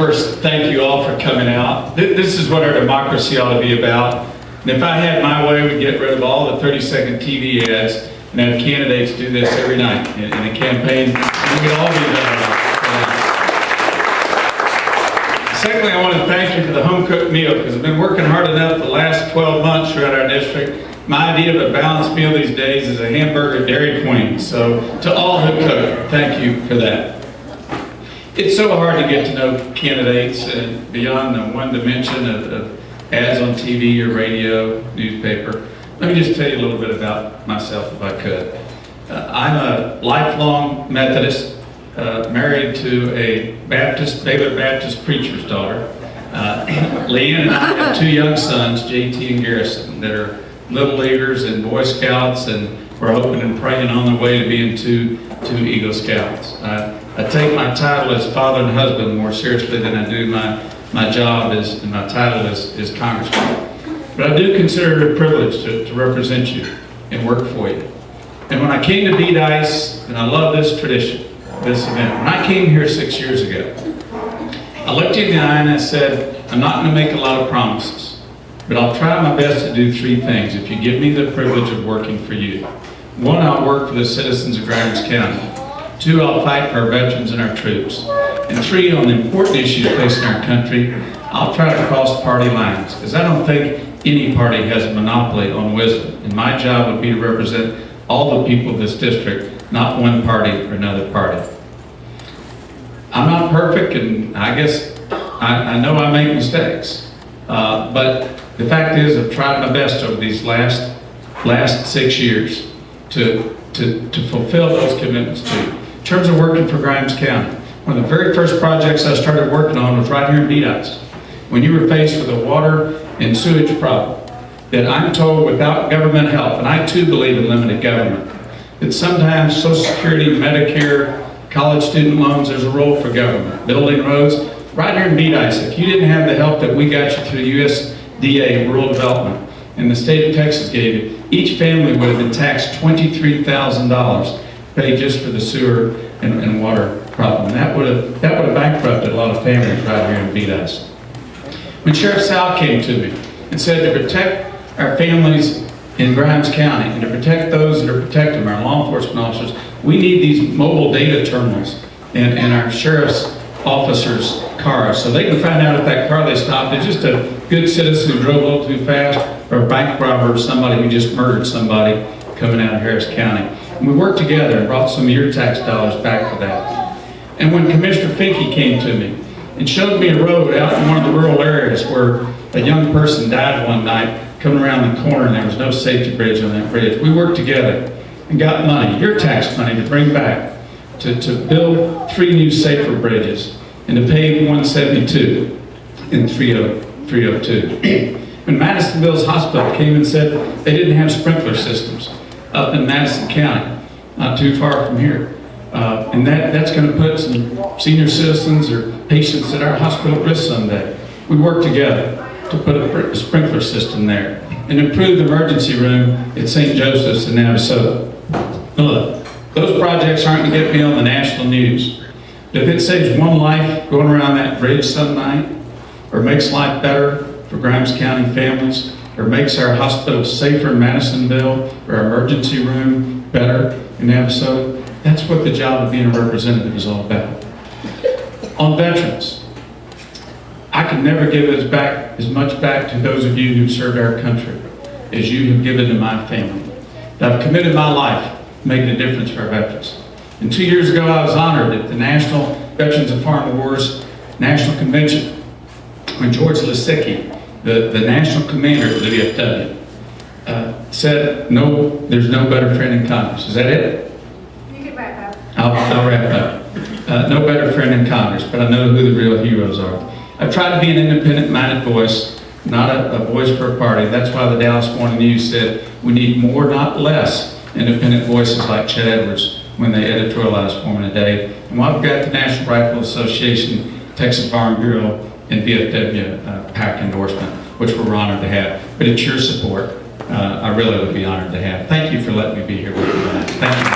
First, thank you all for coming out. This is what our democracy ought to be about. And if I had my way, we'd get rid of all the 30-second TV ads and have candidates do this every night in a campaign. And we could all be better. Secondly, I want to thank you for the home-cooked meal, because I've been working hard enough the last 12 months throughout our district. My idea of a balanced meal these days is a hamburger Dairy Queen. So to all who cook, thank you for that. It's so hard to get to know candidates beyond the one dimension of ads on TV or radio, newspaper. Let me just tell you a little bit about myself, if I could. I'm a lifelong Methodist, married to a Baylor Baptist preacher's daughter. Leanne and I have two young sons, JT and Garrison, that are Little Leaguers and Boy Scouts, and we're hoping and praying on their way to being two Eagle Scouts. I take my title as father and husband more seriously than I do my job and my title as congressman. But I do consider it a privilege to represent you and work for you. And when I came to Bedias, and I love this tradition, this event, when I came here 6 years ago, I looked you in the eye and I said, I'm not going to make a lot of promises, but I'll try my best to do three things if you give me the privilege of working for you. One, I'll work for the citizens of Grimes County. Two, I'll fight for our veterans and our troops. And three, on the important issues facing our country, I'll try to cross party lines, because I don't think any party has a monopoly on wisdom. And my job would be to represent all the people of this district, not one party or another party. I'm not perfect, and I guess I know I make mistakes. But the fact is, I've tried my best over these last 6 years to fulfill those commitments to you. In terms of working for Grimes County, one of the very first projects I started working on was right here in Bedias. When you were faced with a water and sewage problem, that I'm told without government help, and I too believe in limited government, that sometimes Social Security, Medicare, college student loans, there's a role for government. Building roads, right here in Bedias, if you didn't have the help that we got you through USDA, Rural Development, and the state of Texas gave you, each family would have been taxed $23,000 paid just for the sewer and water problem. That would have bankrupted a lot of families right here in Bedias. When Sheriff Sal came to me and said to protect our families in Grimes County and to protect those that are protecting them, our law enforcement officers, we need these mobile data terminals in our sheriff's officers' cars so they can find out if that car they stopped is just a good citizen who drove a little too fast, or a bank robber, or somebody who just murdered somebody coming out of Harris County. And we worked together and brought some of your tax dollars back for that. And when Commissioner Finke came to me and showed me a road out in one of the rural areas where a young person died one night coming around the corner and there was no safety bridge on that bridge, we worked together and got money, your tax money, to bring back to build 3 new safer bridges and to pave 172 and 302. When Madisonville's hospital came and said they didn't have sprinkler systems up in Madison County, not too far from here, and that's going to put some senior citizens or patients at our hospital at risk someday. We worked together to put a sprinkler system there and improve the emergency room at St. Joseph's in Navasota. Look, those projects aren't going to get me on the national news. But if it saves one life going around that bridge some night, or makes life better for Grimes County families, or makes our hospital safer in Madisonville, or our emergency room better in Navasota, that's what the job of being a representative is all about. On veterans, I can never give as much back to those of you who served our country as you have given to my family. I've committed my life making a difference for our veterans. And 2 years ago, I was honored at the National Veterans of Foreign Wars National Convention when George Lisicki, the national commander of the VFW, said, "No, there's no better friend in Congress." Is that it? You can wrap up. I'll wrap up. No better friend in Congress, but I know who the real heroes are. I've tried to be an independent-minded voice, not a voice for a party. That's why the Dallas Morning News said we need more, not less, independent voices like Chet Edwards when they editorialize for me today. And while we've got the National Rifle Association, Texas Farm Bureau, and VFW PAC endorsement, which we're honored to have. But it's your support I really would be honored to have. Thank you for letting me be here with you tonight. Thank you.